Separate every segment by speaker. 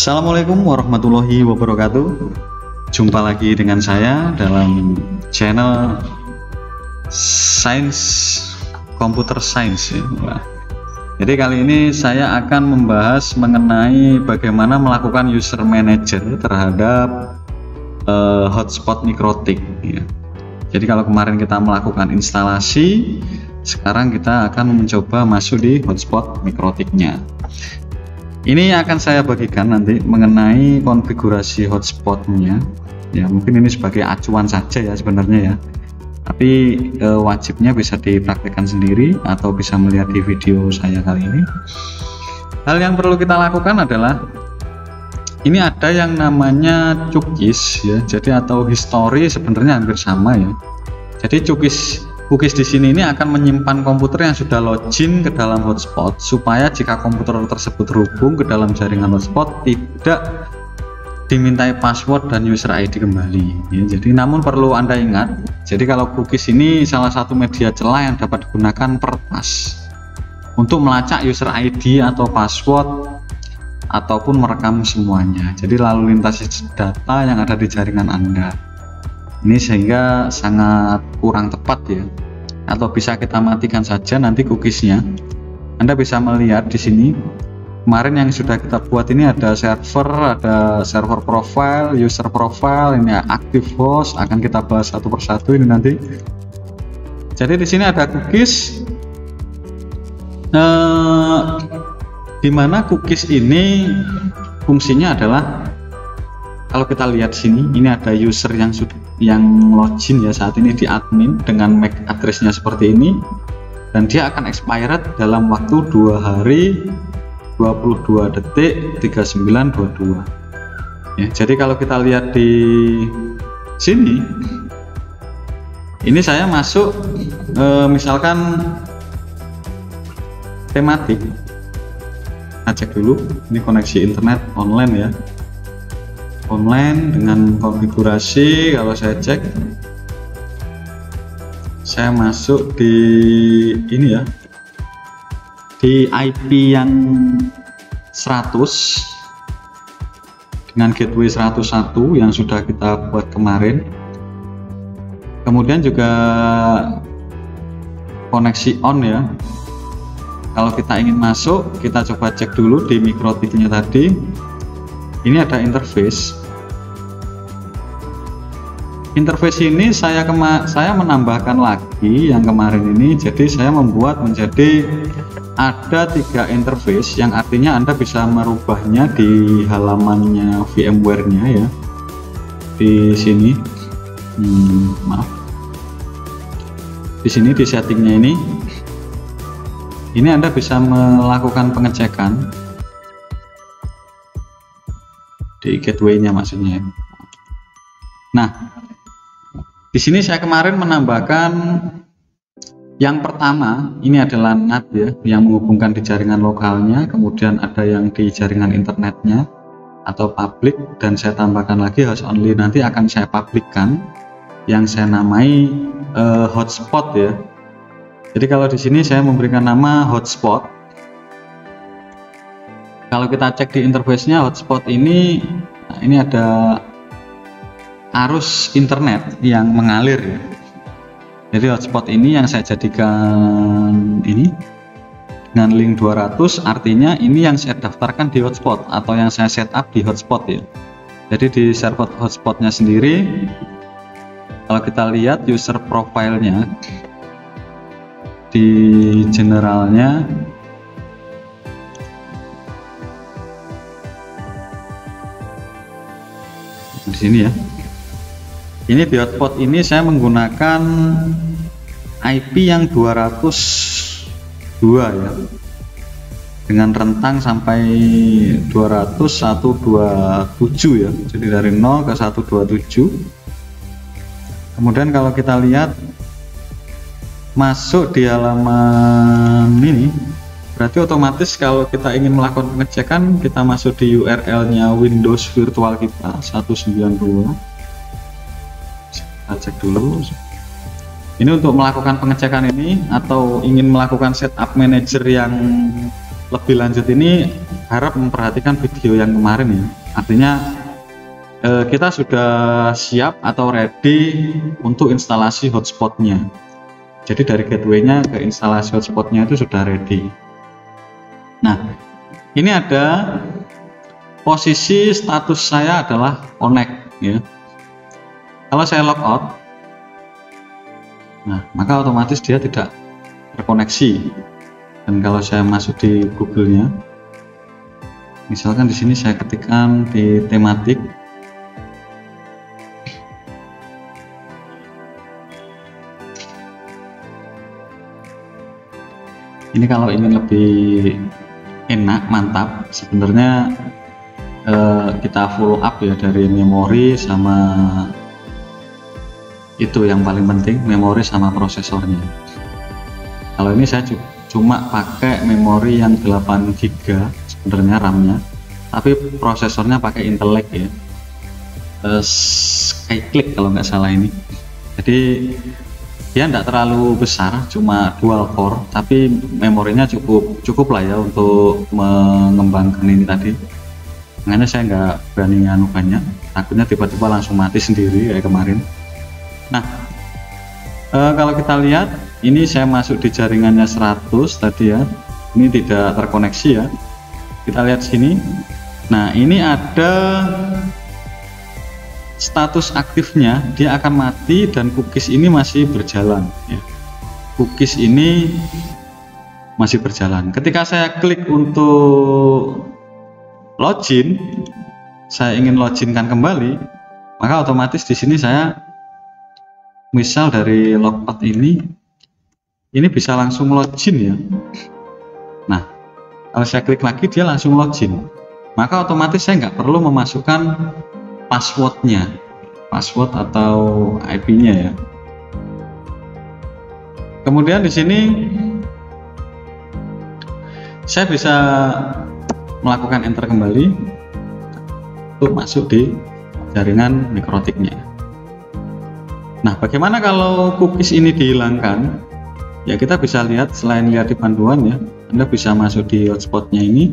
Speaker 1: Assalamualaikum warahmatullahi wabarakatuh. Jumpa lagi dengan saya dalam channel Computer Science ya. Jadi kali ini saya akan membahas mengenai bagaimana melakukan user manager terhadap hotspot mikrotik ya. Jadi kalau kemarin kita melakukan instalasi, sekarang kita akan mencoba masuk di hotspot mikrotiknya. Ini akan saya bagikan nanti mengenai konfigurasi hotspotnya ya, mungkin ini sebagai acuan saja ya sebenarnya ya, tapi wajibnya bisa dipraktikkan sendiri atau bisa melihat di video saya kali ini. Hal yang perlu kita lakukan adalah ini ada yang namanya cookies ya, jadi atau history sebenarnya hampir sama ya. Jadi cookies di sini ini akan menyimpan komputer yang sudah login ke dalam hotspot, supaya jika komputer tersebut terhubung ke dalam jaringan hotspot tidak dimintai password dan user ID kembali ya. Jadi namun perlu Anda ingat, jadi kalau cookies ini salah satu media celah yang dapat digunakan peretas untuk melacak user ID atau password ataupun merekam semuanya, jadi lalu lintas data yang ada di jaringan Anda. Ini sehingga sangat kurang tepat ya, atau bisa kita matikan saja nanti cookiesnya. Anda bisa melihat di sini kemarin yang sudah kita buat ini ada server profile, user profile, ini active host, akan kita bahas satu persatu ini nanti. Jadi di sini ada cookies, di mana cookies ini fungsinya adalah, kalau kita lihat sini, ini ada user yang login ya saat ini di admin dengan MAC address-nya seperti ini, dan dia akan expired dalam waktu 2 hari 22 detik 3922 ya. Jadi kalau kita lihat di sini, ini saya masuk misalkan tematik, kita cek dulu ini koneksi internet online ya, online dengan konfigurasi. Kalau saya cek, saya masuk di ini ya, di IP yang 100 dengan gateway 101 yang sudah kita buat kemarin. Kemudian juga koneksi on ya. Kalau kita ingin masuk, kita coba cek dulu di mikrotiknya tadi. Ini ada interface. Interface ini saya menambahkan lagi yang kemarin ini. Jadi saya membuat menjadi ada 3 interface, yang artinya Anda bisa merubahnya di halamannya VMware-nya ya. Di sini, maaf. Di sini di settingnya ini Anda bisa melakukan pengecekan di gateway-nya maksudnya. Nah, di sini saya kemarin menambahkan yang pertama, ini adalah NAT ya, yang menghubungkan di jaringan lokalnya, kemudian ada yang di jaringan internetnya atau public, dan saya tambahkan lagi host only, nanti akan saya publikkan yang saya namai hotspot ya. Jadi kalau di sini saya memberikan nama hotspot. Kalau kita cek di interface-nya hotspot ini, nah ini ada arus internet yang mengalir ya. Jadi hotspot ini yang saya jadikan ini dengan link 200, artinya ini yang saya daftarkan di hotspot atau yang saya setup di hotspot ya. Jadi di server hotspotnya sendiri, kalau kita lihat user profile-nya di generalnya, di sini ya. Ini di hotspot ini saya menggunakan IP yang 202 ya, dengan rentang sampai 200.127 ya. Jadi dari 0 ke 127. Kemudian kalau kita lihat masuk di halaman ini, berarti otomatis kalau kita ingin melakukan pengecekan, kita masuk di URL-nya Windows virtual kita 192. Kita cek dulu. Ini untuk melakukan pengecekan ini, atau ingin melakukan setup manager yang lebih lanjut ini harap memperhatikan video yang kemarin ya. Artinya kita sudah siap atau ready untuk instalasi hotspotnya. Jadi dari gateway-nya ke instalasi hotspotnya itu sudah ready. Nah, ini ada posisi status saya adalah connect ya. Kalau saya logout, nah maka otomatis dia tidak terkoneksi. Dan kalau saya masuk di Google-nya, misalkan di sini saya ketikkan di tematik, ini kalau ingin lebih enak, mantap, sebenarnya kita follow up ya dari memori sama itu yang paling penting, memori sama prosesornya. Kalau ini saya cuma pakai memori yang 8 GB sebenarnya RAM-nya, tapi prosesornya pakai Intel Lake ya, Skylake kalau nggak salah ini. Jadi dia tidak terlalu besar, cuma dual core, tapi memorinya cukup lah ya untuk mengembangkan ini tadi. Makanya saya nggak berani nganu banyak, takutnya tiba-tiba langsung mati sendiri kayak kemarin. Nah, kalau kita lihat ini saya masuk di jaringannya 100 tadi ya, ini tidak terkoneksi ya. Kita lihat sini. Nah, ini ada status aktifnya, dia akan mati dan cookies ini masih berjalan ya. Cookies ini masih berjalan. Ketika saya klik untuk login, saya ingin loginkan kembali, maka otomatis di sini saya misal dari logpad ini bisa langsung login ya. Nah, kalau saya klik lagi dia langsung login, maka otomatis saya nggak perlu memasukkan password atau IP-nya ya. Kemudian di sini saya bisa melakukan enter kembali untuk masuk di jaringan mikrotiknya. Nah, bagaimana kalau cookies ini dihilangkan? Ya, kita bisa lihat selain lihat di panduan ya, Anda bisa masuk di hotspotnya ini.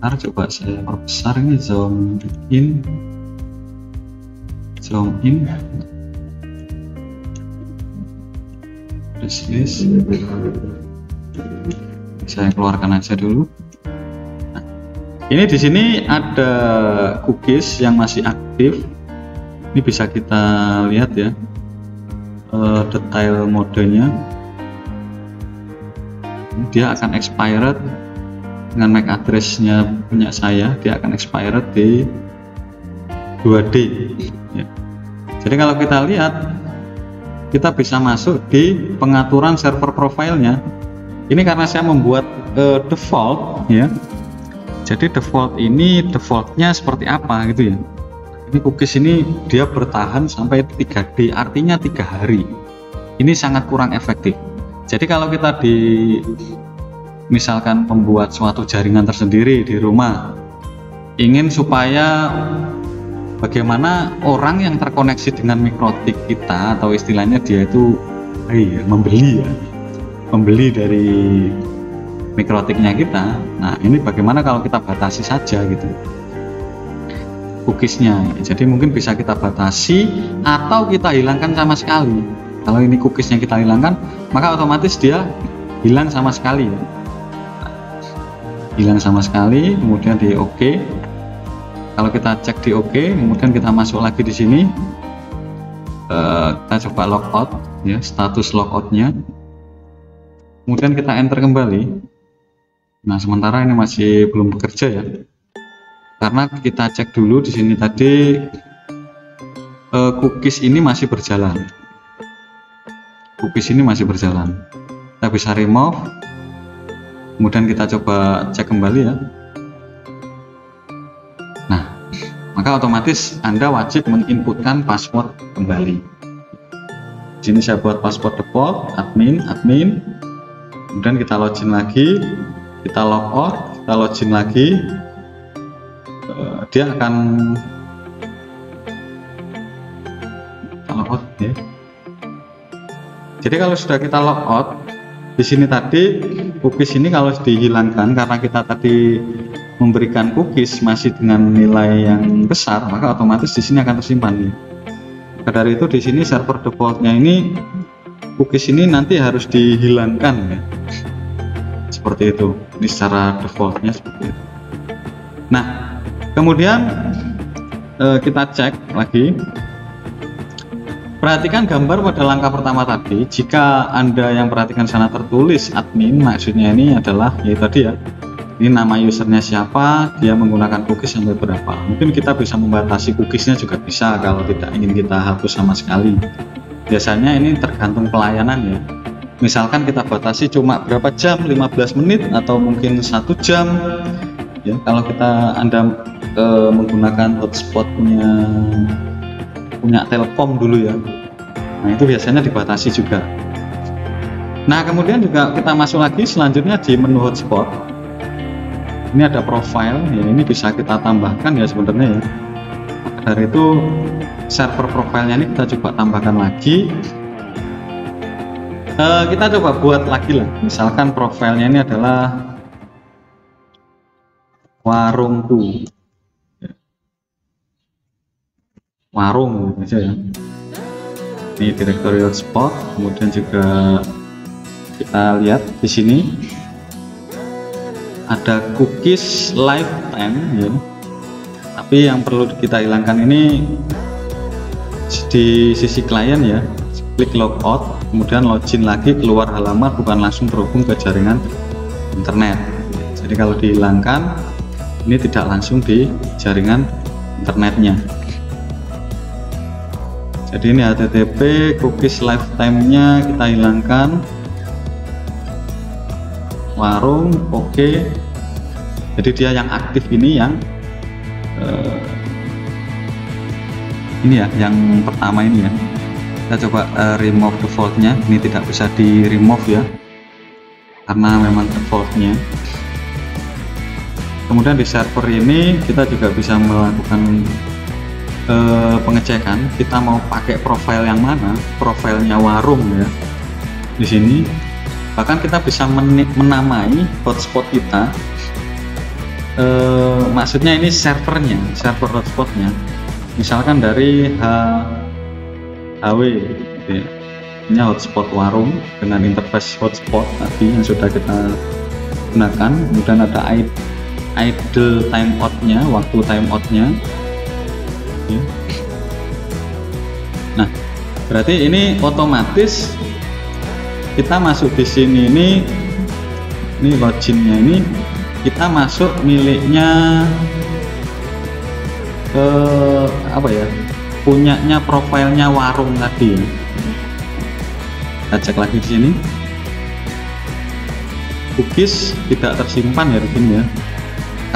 Speaker 1: Coba saya perbesar ini, zoom in, this saya keluarkan aja dulu. Nah, ini di sini ada cookies yang masih aktif, ini bisa kita lihat ya, detail modenya, dia akan expired dengan MAC address-nya punya saya, dia akan expired di 2D ya. Jadi kalau kita lihat, kita bisa masuk di pengaturan server profile-nya. Ini karena saya membuat default ya, jadi defaultnya seperti apa gitu ya. Ini cookies ini dia bertahan sampai 3D, artinya 3 hari. Ini sangat kurang efektif. Jadi kalau kita misalkan membuat suatu jaringan tersendiri di rumah, ingin supaya bagaimana orang yang terkoneksi dengan mikrotik kita, atau istilahnya dia itu membeli dari mikrotiknya kita. Nah, ini bagaimana kalau kita batasi saja gitu cookiesnya. Jadi mungkin bisa kita batasi atau kita hilangkan sama sekali. Kalau ini cookiesnya kita hilangkan, maka otomatis dia hilang sama sekali ya. Hilang sama sekali, kemudian di OK. Kalau kita cek di OK, kemudian kita masuk lagi di sini, kita coba logout ya, status logoutnya, kemudian kita enter kembali. Nah, sementara ini masih belum bekerja ya, karena kita cek dulu di sini tadi cookies ini masih berjalan. Cookies ini masih berjalan. Kita bisa remove. Kemudian kita coba cek kembali ya. Nah, maka otomatis Anda wajib menginputkan password kembali. Di sini saya buat password default admin. Kemudian kita login lagi, kita logout, kita login lagi. Dia akan logout ya. Jadi kalau sudah kita logout, di sini tadi cookies ini kalau dihilangkan karena kita tadi memberikan cookies masih dengan nilai yang besar, maka otomatis di sini akan tersimpan nih. Maka dari itu di sini server defaultnya ini cookies ini nanti harus dihilangkan ya. Seperti itu. Ini secara defaultnya seperti itu. Nah, kemudian kita cek lagi. Perhatikan gambar pada langkah pertama tadi. Jika Anda yang perhatikan sana tertulis admin, maksudnya ini adalah ya tadi ya, ini nama usernya siapa, dia menggunakan cookies sampai berapa. Mungkin kita bisa membatasi cookiesnya juga bisa kalau tidak ingin kita hapus sama sekali. Biasanya ini tergantung pelayanan ya. Misalkan kita batasi cuma berapa jam, 15 menit atau mungkin 1 jam ya. Kalau Anda menggunakan hotspotnya punya Telkom dulu ya, nah itu biasanya dibatasi juga. Nah kemudian juga kita masuk lagi selanjutnya di menu hotspot. Ini ada profile ya, ini bisa kita tambahkan ya sebenarnya ya. Dari itu server profilenya ini kita coba tambahkan lagi. Kita coba buat lagi lah, misalkan profilnya ini adalah warungku, warung aja ya. Ini directory hotspot. Kemudian juga kita lihat di sini ada cookies lifetime ya. Tapi yang perlu kita hilangkan ini di sisi klien ya. Klik logout, kemudian login lagi keluar halaman, bukan langsung terhubung ke jaringan internet. Jadi kalau dihilangkan ini tidak langsung di jaringan internetnya. Jadi ini HTTP cookies lifetime-nya kita hilangkan. Warung, oke. Jadi dia yang aktif ini yang ini ya, yang pertama ini ya. Kita coba remove defaultnya. Ini tidak bisa di remove ya, karena memang defaultnya. Kemudian di server ini kita juga bisa melakukan pengecekan. Kita mau pakai profil yang mana, profilnya warung ya di sini. Bahkan kita bisa menamai hotspot kita, maksudnya ini servernya, server hotspotnya, misalkan dari HW gitu ya. Ini hotspot warung dengan interface hotspot tadi yang sudah kita gunakan. Kemudian ada idle timeoutnya, waktu timeoutnya. Nah, berarti ini otomatis kita masuk di sini, ini loginnya ini kita masuk miliknya apa ya, punyanya profilnya warung tadi. Kita cek lagi di sini, cookies tidak tersimpan ya di sini ya,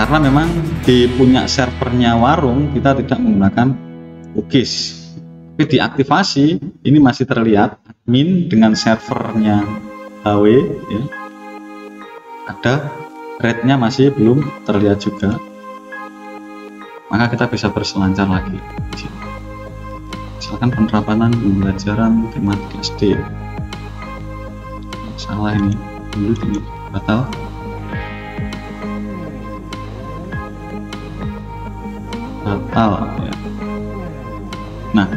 Speaker 1: karena memang di punya servernya warung kita tidak menggunakan cookies. Tapi diaktifasi ini masih terlihat admin dengan servernya HW ya. Ada thread-nya masih belum terlihat juga, maka kita bisa berselancar lagi. Misalkan penerapan pembelajaran tematik SD, salah ini dulu, ini batal. Ya. Nah,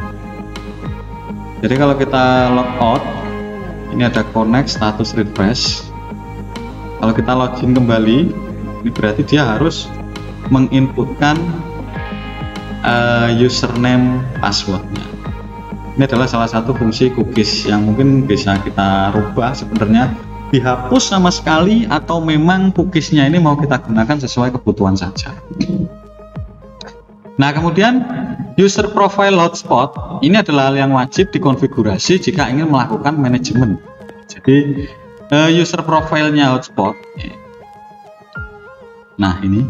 Speaker 1: jadi kalau kita logout, ini ada connect status refresh. Kalau kita login kembali, ini berarti dia harus menginputkan username passwordnya. Ini adalah salah satu fungsi cookies yang mungkin bisa kita rubah sebenarnya, dihapus sama sekali atau memang cookiesnya ini mau kita gunakan sesuai kebutuhan saja. Nah, kemudian user profile hotspot ini adalah hal yang wajib dikonfigurasi jika ingin melakukan manajemen. Jadi user profilenya hotspot, nah ini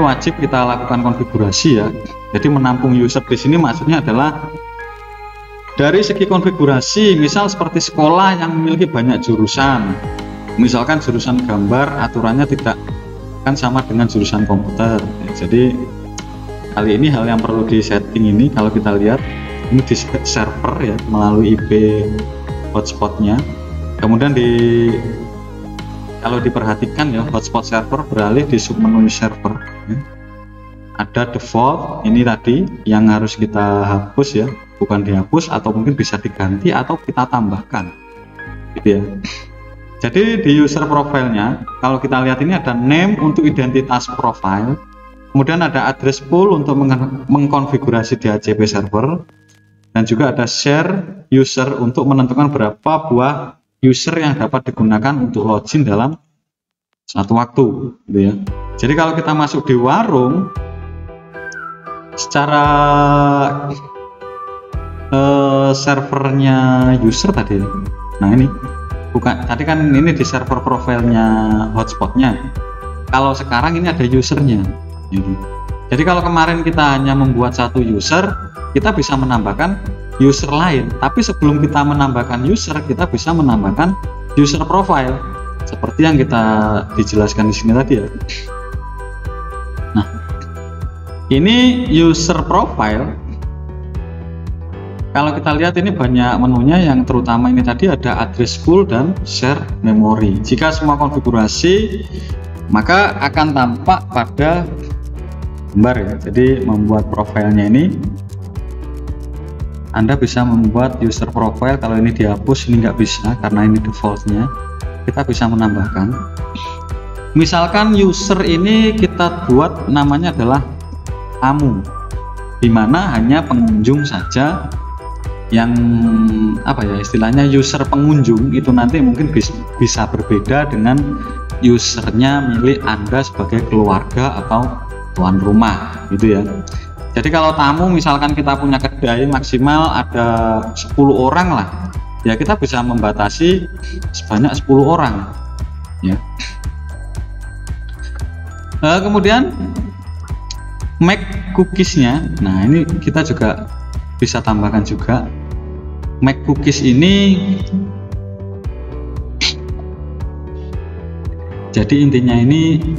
Speaker 1: wajib kita lakukan konfigurasi ya. Jadi menampung user di sini maksudnya adalah dari segi konfigurasi, misal seperti sekolah yang memiliki banyak jurusan, misalkan jurusan gambar aturannya tidak kan sama dengan jurusan komputer. Jadi kali ini hal yang perlu di setting ini, kalau kita lihat ini di server ya, melalui IP hotspotnya, kemudian di kalau diperhatikan ya, hotspot server beralih di submenu server ya. Ada default ini tadi yang harus kita hapus ya, bukan dihapus, atau mungkin bisa diganti atau kita tambahkan gitu ya. Jadi di user profile-nya kalau kita lihat ini ada name untuk identitas profile, kemudian ada address pool untuk mengkonfigurasi DHCP server, dan juga ada share user untuk menentukan berapa buah user yang dapat digunakan untuk login dalam satu waktu gitu ya. Jadi kalau kita masuk di warung secara servernya user tadi, nah ini bukan, tadi kan ini di server profilnya hotspotnya, kalau sekarang ini ada usernya gitu. Jadi kalau kemarin kita hanya membuat satu user, kita bisa menambahkan user lain, tapi sebelum kita menambahkan user, kita bisa menambahkan user profile seperti yang kita dijelaskan di sini tadi ya. Nah, ini user profile, kalau kita lihat ini banyak menunya, yang terutama ini tadi ada address pool dan share memory. Jika semua konfigurasi, maka akan tampak pada gambar ya. Jadi membuat profilnya ini, Anda bisa membuat user profile. Kalau ini dihapus, ini nggak bisa karena ini defaultnya. Kita bisa menambahkan. Misalkan user ini kita buat namanya adalah tamu, dimana hanya pengunjung saja yang apa ya istilahnya user pengunjung itu nanti mungkin bisa berbeda dengan usernya milik Anda sebagai keluarga atau tuan rumah gitu ya. Jadi kalau tamu misalkan kita punya kedai maksimal ada 10 orang lah ya, kita bisa membatasi sebanyak 10 orang ya. Kemudian make cookiesnya, nah ini kita juga bisa tambahkan juga. Make cookies ini jadi intinya ini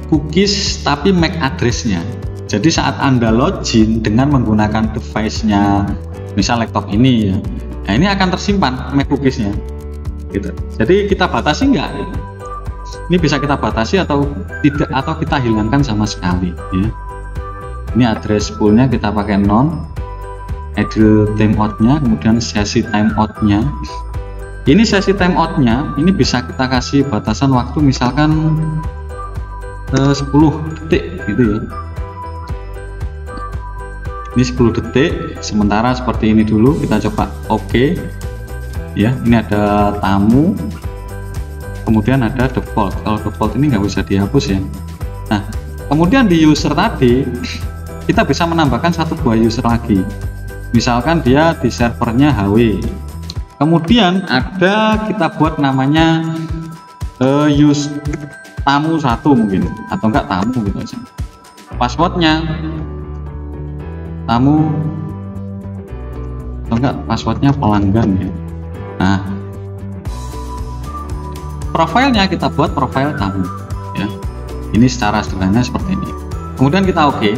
Speaker 1: cookies tapi MAC addressnya. Jadi saat Anda login dengan menggunakan device-nya misal laptop ini ya, nah ini akan tersimpan MAC cookiesnya gitu. Jadi kita batasi enggak? Ini bisa kita batasi atau tidak, atau kita hilangkan sama sekali ya. Ini address poolnya kita pakai non, idle timeout-nya, kemudian sesi timeout-nya. Ini sesi timeout-nya ini bisa kita kasih batasan waktu misalkan 10 detik gitu ya. Ini 10 detik, sementara seperti ini dulu, kita coba oke ya. Ini ada tamu, kemudian ada default. Kalau default ini nggak bisa dihapus ya. Nah, kemudian di user tadi kita bisa menambahkan satu buah user lagi, misalkan dia di servernya HW, kemudian ada kita buat namanya tamu 1 mungkin, atau enggak tamu gitu aja, passwordnya tamu atau enggak passwordnya pelanggan ya. Nah, profilnya kita buat profil tamu ya. Ini secara sederhana seperti ini, kemudian kita oke.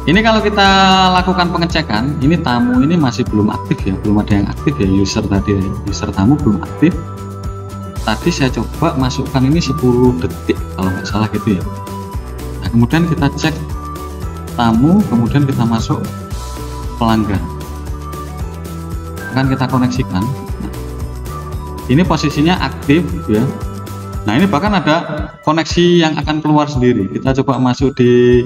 Speaker 1: Ini kalau kita lakukan pengecekan, ini tamu ini masih belum aktif ya, belum ada yang aktif ya, user tadi, user tamu belum aktif. Tadi saya coba masukkan ini 10 detik kalau nggak salah gitu ya. Nah, kemudian kita cek tamu, kemudian kita masuk pelanggan, akan kita koneksikan. Nah, ini posisinya aktif ya. Nah, ini bahkan ada koneksi yang akan keluar sendiri. Kita coba masuk di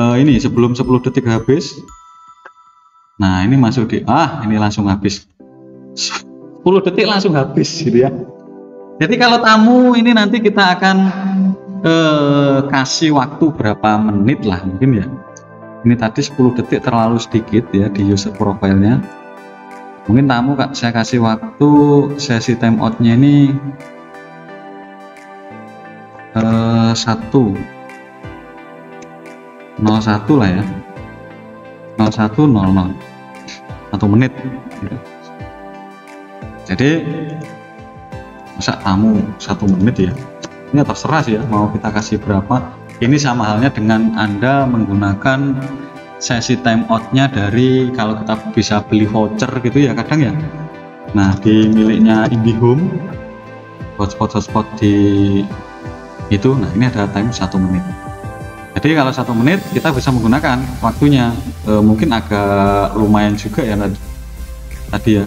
Speaker 1: ini sebelum 10 detik habis. Nah, ini masuk di ini langsung habis. 10 detik langsung habis gitu ya. Jadi kalau tamu ini nanti kita akan kasih waktu berapa menit lah mungkin ya. Ini tadi 10 detik terlalu sedikit ya di user profile-nya. Mungkin tamu saya kasih waktu sesi timeout-nya ini 01 lah ya, 01.00 1 menit gitu. Jadi masa tamu 1 menit ya, ini terserah sih ya mau kita kasih berapa. Ini sama halnya dengan Anda menggunakan sesi timeout-nya dari, kalau kita bisa beli voucher gitu ya kadang ya. Nah, di miliknya IndiHome hotspot di itu. Nah ini ada time 1 menit. Jadi kalau 1 menit kita bisa menggunakan waktunya. Mungkin agak lumayan juga ya tadi ya.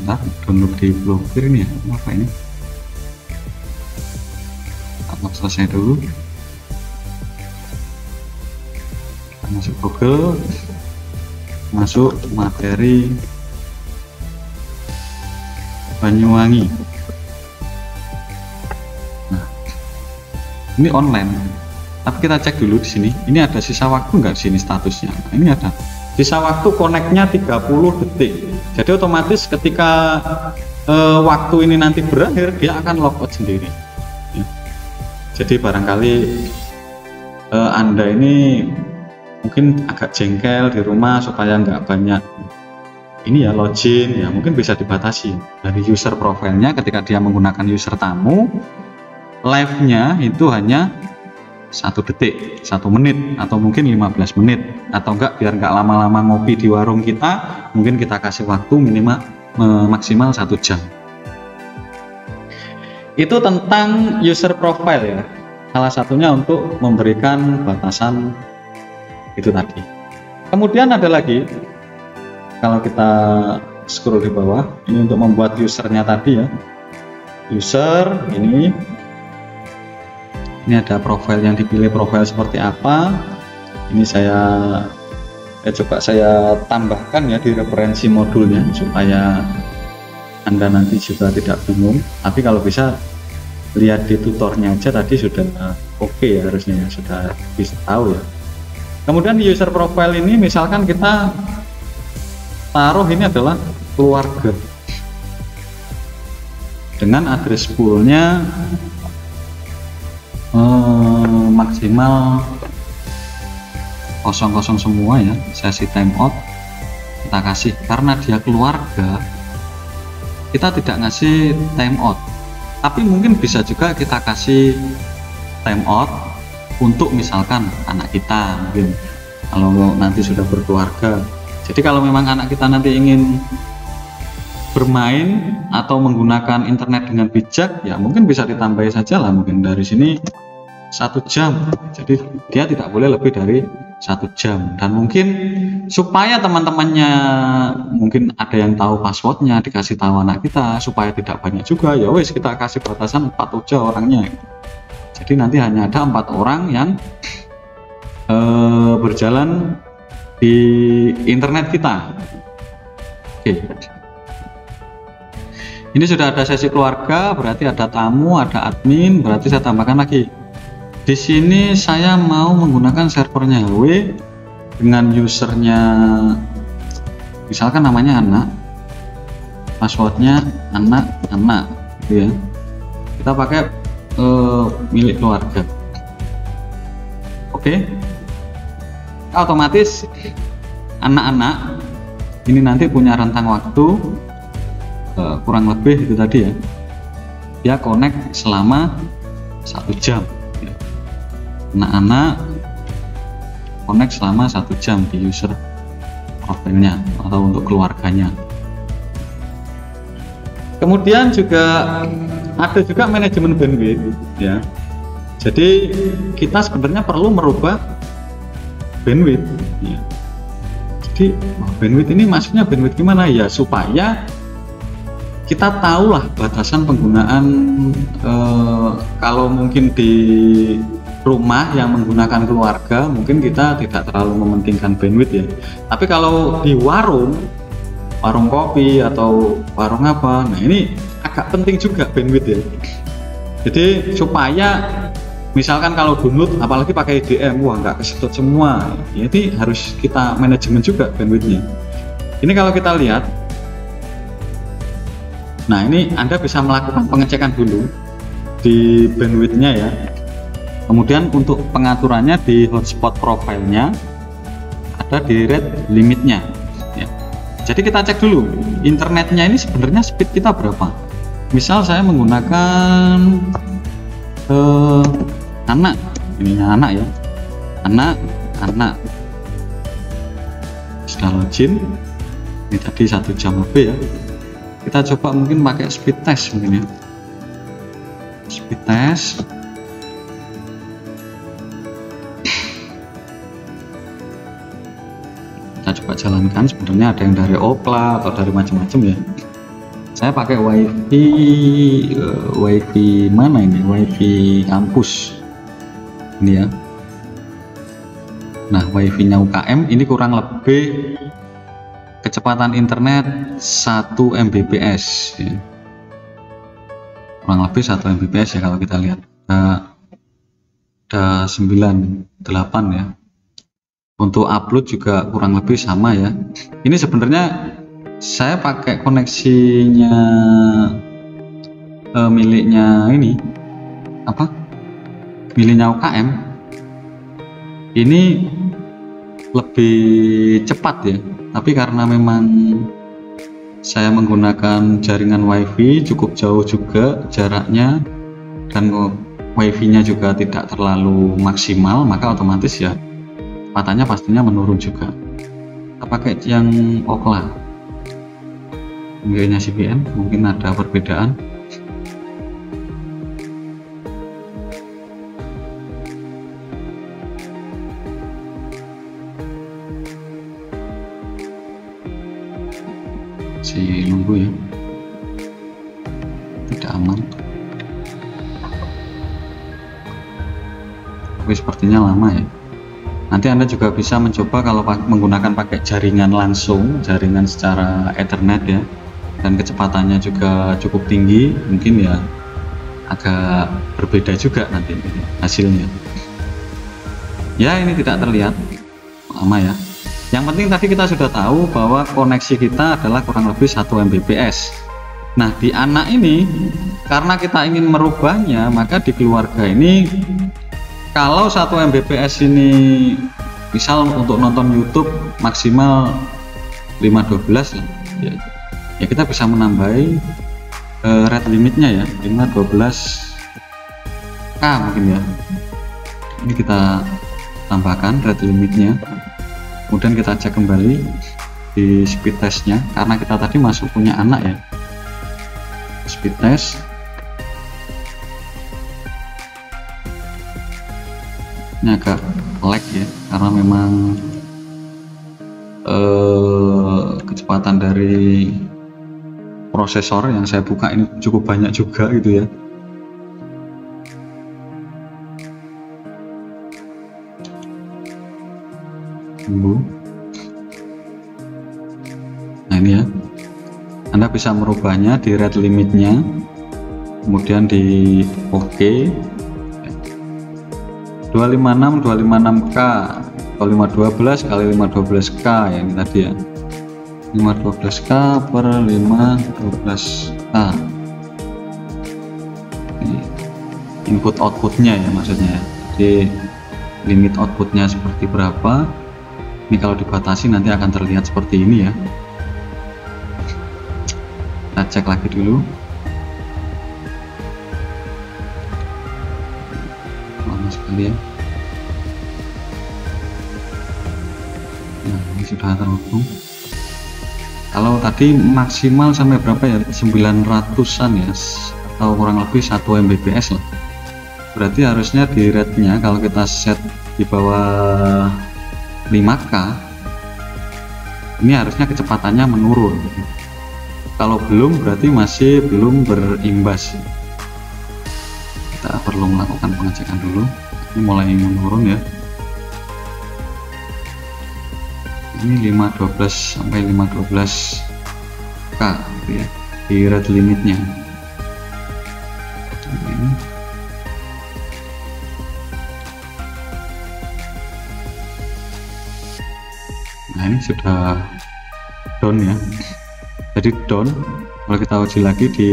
Speaker 1: Bentar, download di blokir ini ya. Apa ini? Kita selesai dulu. Kita masuk Google, masuk materi Banyuwangi. Nah, ini online. Tapi kita cek dulu di sini. Ini ada sisa waktu nggak di sini statusnya? Nah, ini ada sisa waktu connect-nya 30 detik. Jadi otomatis ketika waktu ini nanti berakhir, dia akan logout sendiri. Ya. Jadi barangkali Anda ini mungkin agak jengkel di rumah supaya nggak banyak ini ya login, ya mungkin bisa dibatasi dari user profilnya. Ketika dia menggunakan user tamu, live-nya itu hanya 1 detik, 1 menit, atau mungkin 15 menit, atau enggak biar enggak lama-lama ngopi di warung kita, mungkin kita kasih waktu minimal maksimal 1 jam. Itu tentang user profile ya, salah satunya untuk memberikan batasan itu tadi. Kemudian ada lagi, kalau kita scroll di bawah, ini untuk membuat usernya tadi ya, user ini ada profil yang dipilih, profil seperti apa. Ini coba saya tambahkan ya di referensi modulnya supaya Anda nanti juga tidak bingung. Tapi kalau bisa lihat di tutornya aja tadi sudah oke ya, harusnya ya, sudah bisa tahu ya. Kemudian di user profile ini misalkan kita taruh ini adalah keluarga dengan address poolnya maksimal 00 semua ya, sesi timeout kita kasih. Karena dia keluarga, kita tidak ngasih timeout, tapi mungkin bisa juga kita kasih timeout untuk misalkan anak kita, mungkin kalau nanti sudah berkeluarga. Jadi kalau memang anak kita nanti ingin bermain atau menggunakan internet dengan bijak, ya mungkin bisa ditambahi saja lah, mungkin dari sini 1 jam. Jadi dia tidak boleh lebih dari 1 jam. Dan mungkin supaya teman-temannya mungkin ada yang tahu passwordnya, dikasih tahu anak kita, supaya tidak banyak juga, ya wes kita kasih batasan 4 aja orangnya. Jadi nanti hanya ada 4 orang yang berjalan di internet kita. Oke. Ini sudah ada sesi keluarga, berarti ada tamu, ada admin, berarti saya tambahkan lagi. Di sini saya mau menggunakan servernya HW dengan usernya, misalkan namanya anak, passwordnya anak, gitu ya. Kita pakai milik keluarga. Oke. Otomatis anak-anak ini nanti punya rentang waktu kurang lebih itu tadi ya, dia connect selama 1 jam. Anak-anak connect selama 1 jam di user profilnya atau untuk keluarganya. Kemudian juga ada juga manajemen bandwidth ya. Jadi kita sebenarnya perlu merubah bandwidth ya. Jadi bandwidth ini maksudnya bandwidth gimana ya, supaya kita tahulah batasan penggunaan. Kalau mungkin di rumah yang menggunakan keluarga mungkin kita tidak terlalu mementingkan bandwidth ya, tapi kalau di warung kopi atau warung apa, nah ini agak penting juga bandwidth ya. Jadi supaya misalkan kalau download apalagi pakai IDM, wah nggak kesedot semua, jadi harus kita manajemen juga bandwidthnya. Ini kalau kita lihat, nah ini Anda bisa melakukan pengecekan dulu di bandwidthnya ya. Kemudian untuk pengaturannya di hotspot profilnya ada di rate limitnya ya. Jadi kita cek dulu internetnya ini sebenarnya speed kita berapa. Misal saya menggunakan anak, ininya anak ya, anak sudah login, ini tadi 1 jam lebih ya. Kita coba mungkin pakai speed test mungkin ya. speed test. Kita coba jalankan. Sebenarnya ada yang dari Ookla atau dari macam-macam ya. Saya pakai wifi mana ini, wifi kampus ini ya. Nah, wifi nya UKM ini kurang lebih kecepatan internet 1 Mbps ya. Kurang lebih 1 Mbps ya kalau kita lihat. Ada 98 ya. Untuk upload juga kurang lebih sama ya. Ini sebenarnya saya pakai koneksinya miliknya ini apa? Miliknya UKM. Ini lebih cepat ya. Tapi karena memang saya menggunakan jaringan wifi cukup jauh juga jaraknya, dan wifi nya juga tidak terlalu maksimal, maka otomatis ya kecepatannya pastinya menurun juga. Kita pakai yang Ookla, miliknya CBN, mungkin ada perbedaan. Si nunggu ya, tidak aman, tapi sepertinya lama ya. Nanti Anda juga bisa mencoba kalau menggunakan pakai jaringan langsung, jaringan secara Ethernet ya, dan kecepatannya juga cukup tinggi, mungkin ya agak berbeda juga nanti hasilnya ya. Ini tidak terlihat lama ya. Yang penting tadi kita sudah tahu bahwa koneksi kita adalah kurang lebih 1 Mbps. Nah, di anak ini karena kita ingin merubahnya, maka di keluarga ini kalau 1 Mbps ini misal untuk nonton YouTube maksimal 512 lah ya, ya kita bisa menambahi rate limitnya ya, 512K mungkin ya. Ini kita tambahkan rate limitnya, kemudian kita cek kembali di speed testnya, karena kita tadi masuk punya anak ya. Speed test, ini agak lag ya, karena memang kecepatan dari prosesor yang saya buka ini cukup banyak juga gitu ya. Nah ini ya, Anda bisa merubahnya di rate limitnya, kemudian di OK 256K atau 512 kali 512K ya, ini tadi ya, 512K per 512K. Ini input outputnya ya maksudnya, jadi limit outputnya seperti berapa. Ini kalau dibatasi nanti akan terlihat seperti ini ya. Kita cek lagi dulu. Lama sekali ya. Nah, ini sudah terhubung. Kalau tadi maksimal sampai berapa ya? 900-an ya, atau kurang lebih 1 Mbps lah. Berarti harusnya di rate-nya kalau kita set di bawah 5K, ini harusnya kecepatannya menurun. Kalau belum berarti masih belum berimbas. Kita perlu melakukan pengecekan dulu. Ini mulai menurun ya. Ini 512 sampai 512K gitu ya, di rate limitnya. Nah ini sudah down ya, jadi down. Kalau kita uji lagi di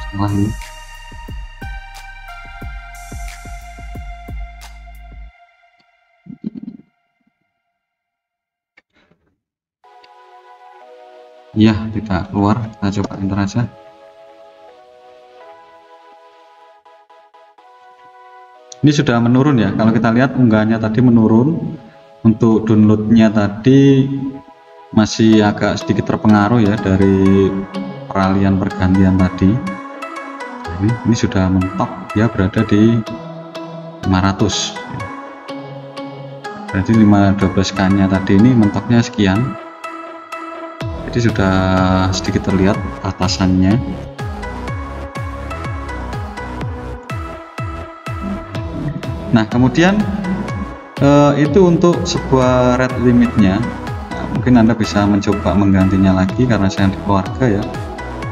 Speaker 1: salah ini, iya tidak keluar. Kita coba enter aja. Ini sudah menurun ya, kalau kita lihat unggahannya tadi menurun Untuk downloadnya tadi masih agak sedikit terpengaruh ya dari peralihan pergantian tadi. Ini sudah mentok, dia berada di 500, berarti 512k nya tadi ini mentoknya sekian, jadi sudah sedikit terlihat batasannya. Nah kemudian itu untuk sebuah rate limitnya. Nah, mungkin Anda bisa mencoba menggantinya lagi karena saya di keluarga ya.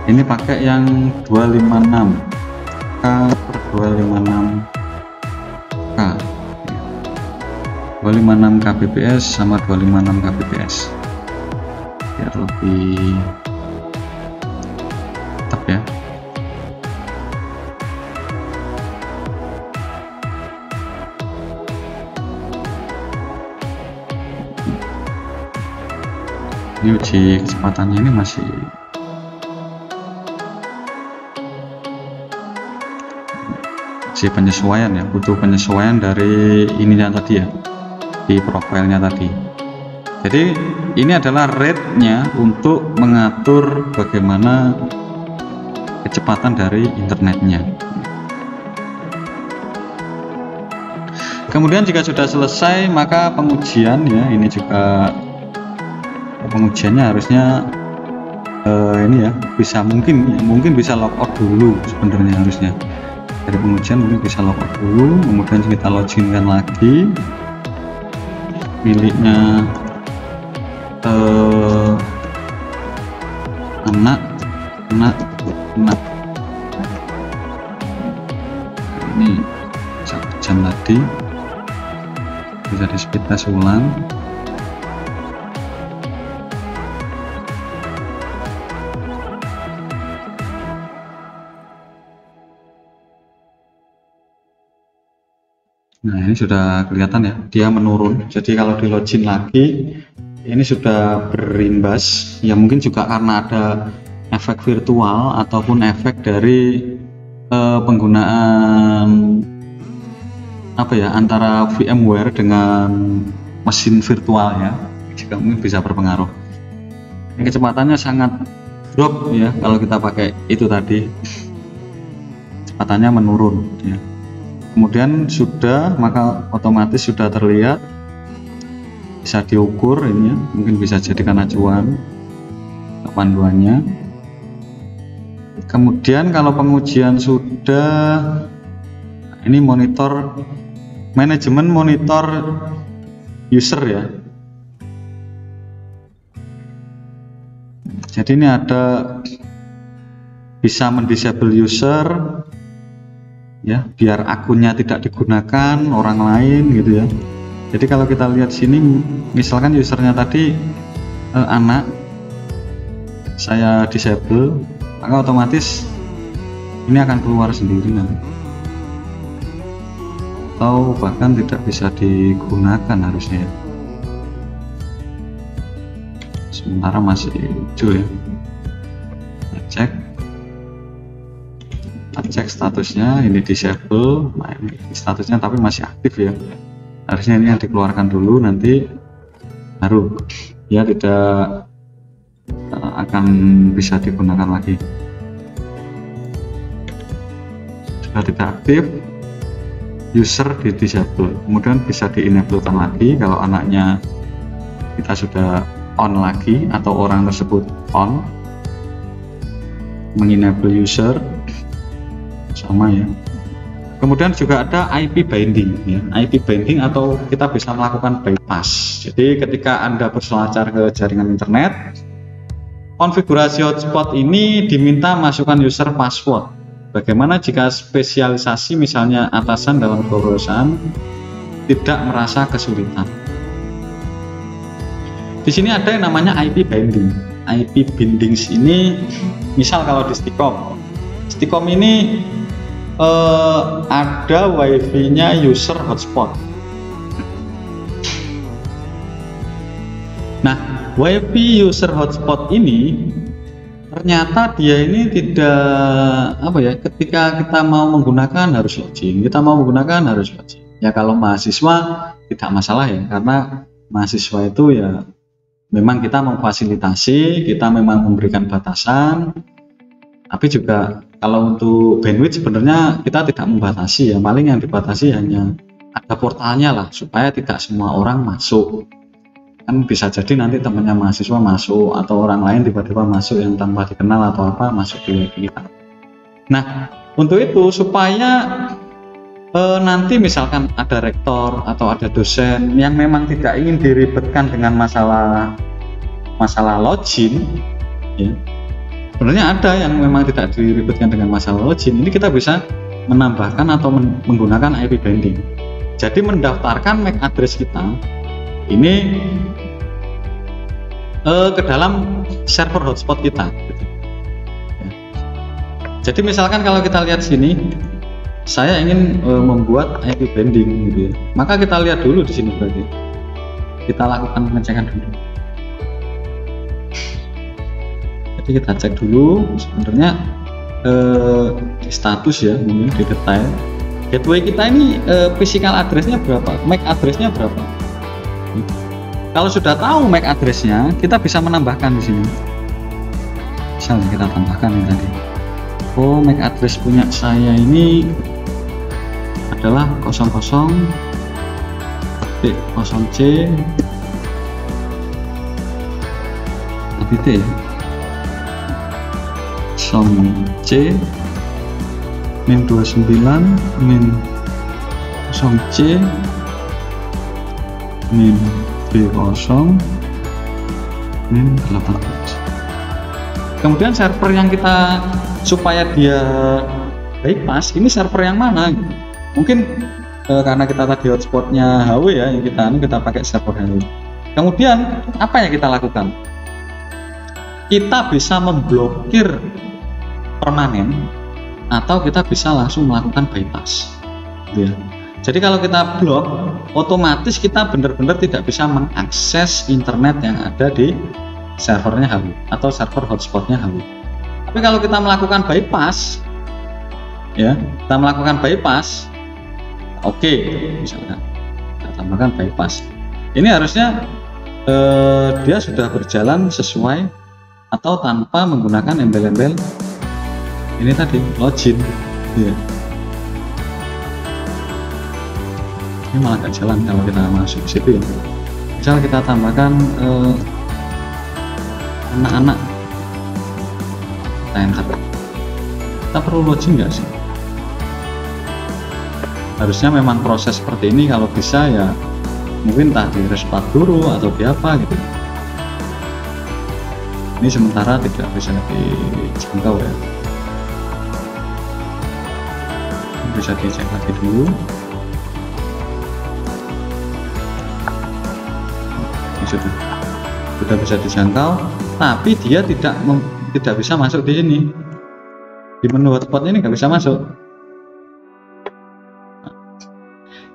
Speaker 1: Ini pakai yang 256k per 256k, 256 kbps sama 256 kbps biar lebih tetap ya. Ini uji kecepatannya ini masih penyesuaian ya, butuh penyesuaian dari ininya tadi ya, di profilnya tadi. Jadi ini adalah rate-nya untuk mengatur bagaimana kecepatan dari internetnya. Kemudian jika sudah selesai maka pengujian ya, ini juga pengujiannya harusnya ini ya, bisa mungkin bisa logout dulu sebenarnya, harusnya dari pengujian mungkin bisa logout dulu, kemudian kita login kan lagi miliknya anak ini 1 jam tadi bisa di speed test ulang. Nah ini sudah kelihatan ya, dia menurun. Jadi kalau di login lagi ini sudah berimbas ya, mungkin juga karena ada efek virtual ataupun efek dari penggunaan apa ya, antara VMware dengan mesin virtual ya, juga mungkin bisa berpengaruh. Kecepatannya sangat drop ya kalau kita pakai itu tadi, kecepatannya menurun ya. Kemudian sudah, maka otomatis sudah terlihat, bisa diukur ini ya, mungkin bisa jadikan acuan panduannya. Kemudian kalau pengujian sudah, ini monitor manajemen monitor user ya. Jadi ini ada bisa mendisable user ya, biar akunnya tidak digunakan orang lain gitu ya. Jadi kalau kita lihat sini, misalkan usernya tadi anak, saya disable, maka otomatis ini akan keluar sendiri nanti, atau bahkan tidak bisa digunakan harusnya ya. Sementara masih hijau ya. Cek statusnya, ini disable, nah ini statusnya tapi masih aktif ya, harusnya ini yang dikeluarkan dulu, nanti baru ya tidak akan bisa digunakan lagi. Sudah tidak aktif, user di disable, kemudian bisa di enablekan lagi kalau anaknya kita sudah on lagi atau orang tersebut on, mengenable user sama ya. Kemudian juga ada IP binding ya, IP binding atau kita bisa melakukan bypass. Jadi ketika Anda berselancar ke jaringan internet, konfigurasi hotspot ini diminta masukkan user password. Bagaimana jika spesialisasi misalnya atasan dalam perusahaan tidak merasa kesulitan? Di sini ada yang namanya IP binding. IP bindings ini, misal kalau di Stikom ini ada wifi-nya user hotspot. Nah, wifi user hotspot ini ternyata dia ini tidak apa ya, ketika kita mau menggunakan harus login, ya kalau mahasiswa tidak masalah ya, karena mahasiswa itu ya memang kita memfasilitasi, kita memang memberikan batasan, tapi juga kalau untuk bandwidth sebenarnya kita tidak membatasi ya, paling yang dibatasi hanya ada portalnya lah supaya tidak semua orang masuk. Kan bisa jadi nanti temannya mahasiswa masuk atau orang lain tiba-tiba masuk yang tanpa dikenal atau apa masuk di kita. Nah, untuk itu supaya nanti misalkan ada rektor atau ada dosen yang memang tidak ingin diribetkan dengan masalah login ya, sebenarnya ada yang memang tidak diribetkan dengan masalah login, ini kita bisa menambahkan atau menggunakan IP binding. Jadi mendaftarkan MAC address kita ini ke dalam server hotspot kita gitu. Ya. Jadi misalkan kalau kita lihat sini, saya ingin membuat IP binding gitu ya, maka kita lihat dulu di sini, berarti kita lakukan pengecekan dulu. Jadi kita cek dulu sebenarnya di status ya, mungkin di detail gateway kita ini physical addressnya berapa, MAC addressnya berapa. Kalau sudah tahu MAC addressnya, kita bisa menambahkan di sini. Misalnya kita tambahkan ini tadi. Oh, MAC address punya saya ini adalah 00.0c titik ya, 0c min 29 min 0c min B0 min 18. Kemudian server yang kita supaya dia bypass ini server yang mana gitu. Mungkin karena kita tadi hotspotnya HW ya, yang kita pakai server HW. Kemudian apa yang kita lakukan? Kita bisa memblokir permanen atau kita bisa langsung melakukan bypass gitu ya. Jadi kalau kita blok, otomatis kita benar-benar tidak bisa mengakses internet yang ada di servernya HW atau server hotspotnya HW. Tapi kalau kita melakukan bypass ya, kita melakukan bypass, oke, misalkan kita tambahkan bypass, ini harusnya dia sudah berjalan sesuai atau tanpa menggunakan embel-embel ini tadi login ya. Ini malah gak jalan kalau kita masuk ke situ ya. Misal kita tambahkan anak-anak, kita enter, kita perlu login nggak sih? Harusnya memang proses seperti ini kalau bisa ya, mungkin entah di restart dulu atau di apa gitu. Ini sementara tidak bisa dijangkau ya, bisa dicek lagi dulu. Sudah bisa dijangkau, tapi dia tidak bisa masuk di sini, di menu hotspot ini nggak bisa masuk.